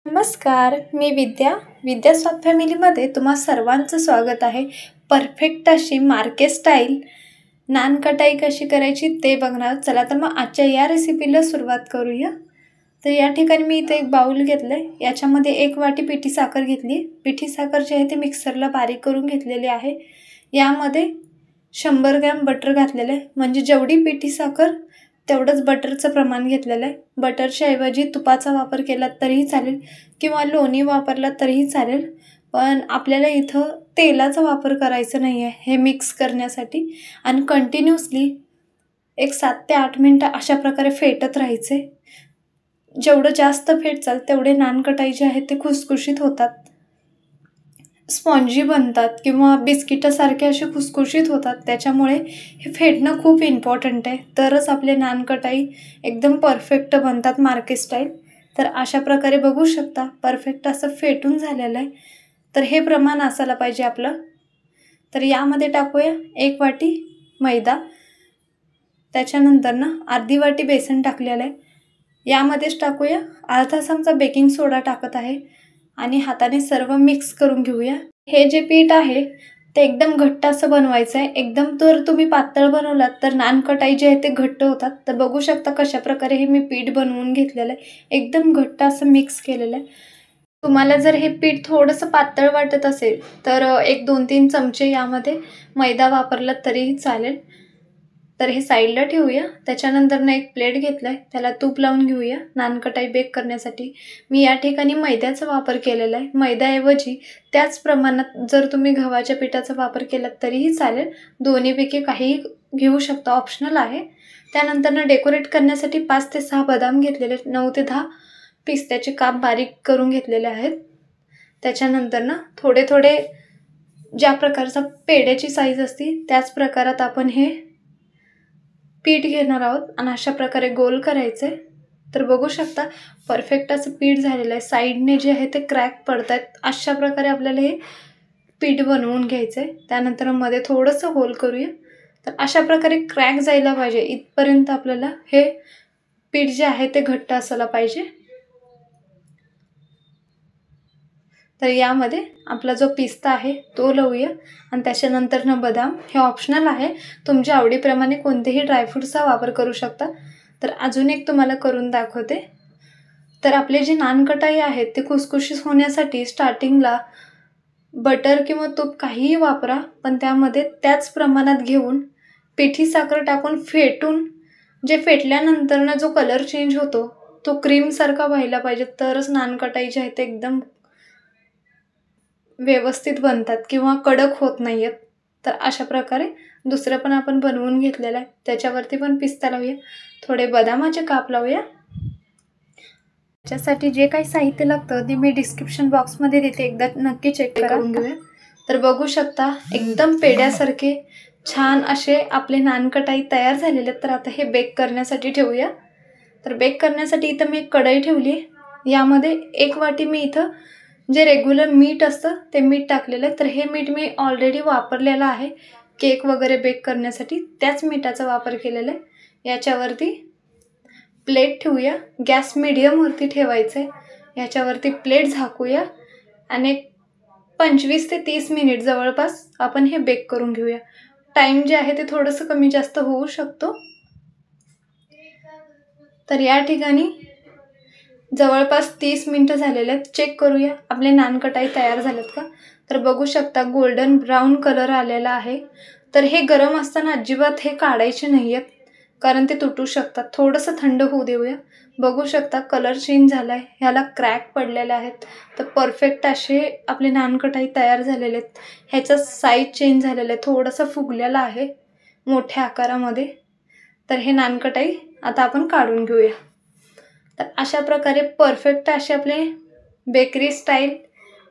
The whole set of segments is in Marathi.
नमस्कार, मी विद्या स्वाद फॅमिलीमध्ये तुम्हा सर्वांचं स्वागत आहे. परफेक्ट अशी मार्के स्टाईल नान कटाई कशी करायची ते बघणार. चला तर मग आजच्या या रेसिपीला सुरुवात करूया. तर या ठिकाणी मी इथे एक बाउल घेतलं आहे. याच्यामध्ये 1 वाटी पिठी साखर घेतली. पिठी साखर जी आहे ते मिक्सरला बारीक करून घेतलेली आहे. यामध्ये 100 ग्रॅम बटर घातलेलं आहे. म्हणजे जेवढी पिठी साखर तेवढंच बटरचं प्रमाण घेतलेलं आहे. बटरच्या ऐवजी तुपाचा वापर केला तरीही चालेल किंवा लोणी वापरला तरीही चालेल, पण आपल्याला इथं तेलाचा वापर करायचा नाही आहे हे मिक्स करण्यासाठी. आणि कंटिन्युअसली एक 7 ते 8 मिनटं अशा प्रकारे फेटत राहायचे. जेवढं जास्त फेटचाल तेवढे नान कटाई जे आहेत ते खुसखुशीत होतात, स्पॉन्जी बनतात किंवा बिस्किटासारखे असे खुसखुशीत होतात. त्याच्यामुळे हे फेटणं खूप इम्पॉर्टंट आहे, तरच आपले नान कटाई एकदम परफेक्ट बनतात मार्के स्टाईल. तर अशा प्रकारे बघू शकता परफेक्ट असं फेटून झालेलं आहे. तर हे प्रमाण असायला पाहिजे आपलं. तर यामध्ये टाकूया 1 वाटी मैदा. त्याच्यानंतर अर्धी वाटी बेसन टाकलेलं आहे. यामध्येच टाकूया अर्धा चमचा बेकिंग सोडा टाकत आहे आणि हाताने सर्व मिक्स करून घेऊया. हे जे पीठ आहे ते एकदम घट्ट असं बनवायचं आहे. एकदम जर तुम्ही पातळ बनवलात तर नान कटाई जे आहे ते घट्ट होतात. तर बघू शकता कशा प्रकारे हे मी पीठ बनवून घेतलेलं आहे. एकदम घट्ट असं मिक्स केलेलं आहे. तुम्हाला जर हे पीठ थोडंसं पातळ वाटत असेल तर 1-2-3 चमचे यामध्ये मैदा वापरला तरीही चालेल. तर हे साईडला ठेवूया. त्याच्यानंतर एक प्लेट घेतला आहे, त्याला तूप लावून घेऊया. नान कटाई बेक करण्यासाठी मी या ठिकाणी मैद्याचा वापर केलेला आहे. मैद्याऐवजी त्याच प्रमाणात जर तुम्ही गव्हाच्या पिठाचा वापर केला तरीही चालेल. दोन्हीपैकी काहीही घेऊ शकता, ऑप्शनल आहे. त्यानंतर डेकोरेट करण्यासाठी 5 ते 6 बदाम घेतलेले, 9 ते 10 पिस्त्याचे काप बारीक करून घेतलेले आहेत. त्याच्यानंतर थोडे थोडे ज्या प्रकारचा पेढ्याची साईज असते त्याच प्रकारात आपण हे पीठ घेणार आहोत आणि अशा प्रकारे गोल करायचे. तर बघू शकता परफेक्ट असं पीठ झालेलं आहे. साईडने जे आहे ते क्रॅक पडत आहेत. अशा प्रकारे आपल्याला हे पीठ बनवून घ्यायचं आहे. त्यानंतर मध्ये थोडंसं होल करूया. तर अशा प्रकारे क्रॅक जायला पाहिजे इथपर्यंत आपल्याला हे पीठ जे आहे ते घट्ट असायला पाहिजे. तर यामध्ये आपला जो पिस्ता आहे तो लावूया आणि त्याच्यानंतर बदाम. हे ऑप्शनल आहे, तुमच्या आवडीप्रमाणे कोणतेही ड्रायफ्रूट्सचा वापर करू शकता. तर अजून एक तुम्हाला करून दाखवते. तर आपले जे नान कटाई आहेत ते खुसखुशीत होण्यासाठी स्टार्टिंगला बटर किंवा तूप काहीही वापरा, पण त्यामध्ये त्याच प्रमाणात घेऊन पिठी साखर टाकून फेटून, जे फेटल्यानंतर जो कलर चेंज होतो तो क्रीमसारखा व्हायला पाहिजे. तरच नान कटाई जे आहे ते एकदम व्यवस्थित बनतात किंवा कडक होत नाही आहेत. तर अशा प्रकारे दुसरं पण आपण बनवून घेतलेलं आहे. त्याच्यावरती पण पिस्ता लावूया, थोडे बदामाचे काप लावूया. त्याच्यासाठी जे काही साहित्य लागतं ते मी डिस्क्रिप्शन बॉक्समध्ये देते, एकदा नक्की चेक करून घेऊया. तर बघू शकता एकदम पेड्यासारखे छान असे आपले नान कटाई तयार झालेले आहेत. तर आता हे बेक करण्यासाठी ठेवूया. तर बेक करण्यासाठी इथं मी एक कढई ठेवली आहे. यामध्ये 1 वाटी मी इथं जे रेग्युलर मीठ असतं ते मीठ टाकलेलं आहे. तर हे मीठ मी ऑलरेडी वापरलेलं आहे केक वगैरे बेक करण्यासाठी, त्याच मिठाचा वापर केलेला आहे. याच्यावरती प्लेट ठेवूया. गॅस मीडियमवरती ठेवायचं आहे. याच्यावरती प्लेट झाकूया आणि 25 ते 30 मिनिट जवळपास आपण हे बेक करून घेऊया. टाईम जे आहे ते थोडंसं कमी जास्त होऊ शकतो. तर या ठिकाणी जवळपास 30 मिनिटं झालेले आहेत. चेक करूया आपले नान कटाई तयार झालेत का. तर बघू शकता गोल्डन ब्राऊन कलर आलेला आहे. तर हे गरम असताना अजिबात हे काढायचे नाही आहेत, कारण ते तुटू शकतात. थोडंसं थंड होऊ देऊया. बघू शकता कलर चेंज झाला आहे, ह्याला क्रॅक पडलेले आहेत. तर परफेक्ट असे आपले नान कटाई तयार झालेले आहेत. ह्याचा साईज चेंज झालेला आहे, थोडंसं फुगलेला आहे मोठ्या आकारामध्ये. तर हे नान कटाई आता आपण काढून घेऊया. तर अशा प्रकारे परफेक्ट असे आपले बेकरी स्टाईल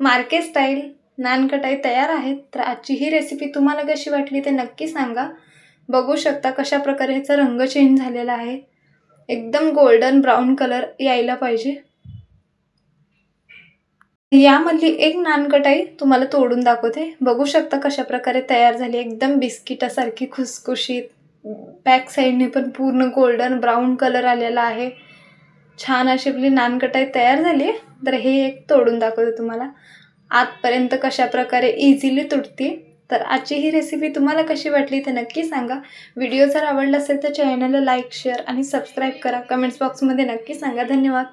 मार्के स्टाईल नान कटाई तयार आहेत. तर आजची ही रेसिपी तुम्हाला कशी वाटली ते नक्की सांगा. बघू शकता कशा प्रकारे ह्याचा रंग चेंज झालेला आहे. एकदम गोल्डन ब्राऊन कलर यायला पाहिजे. यामधली एक नान कटाई तुम्हाला तोडून दाखवते. बघू शकता कशा प्रकारे तयार झाली, एकदम बिस्किटासारखी खुसखुशीत. बॅक साईडने पण पूर्ण गोल्डन ब्राऊन कलर आलेला आहे. छान अशी आपली नानकटाई तयार झाली. तर हे एक तोडून दाखवते तुम्हाला आतपर्यंत कशा प्रकारे इझिली तुटती. तर आजची ही रेसिपी तुम्हाला कशी वाटली ते नक्की सांगा. व्हिडिओ जर आवडला असेल तर चॅनलला लाईक, शेअर आणि सबस्क्राईब करा. कमेंट्स बॉक्समध्ये नक्की सांगा. धन्यवाद.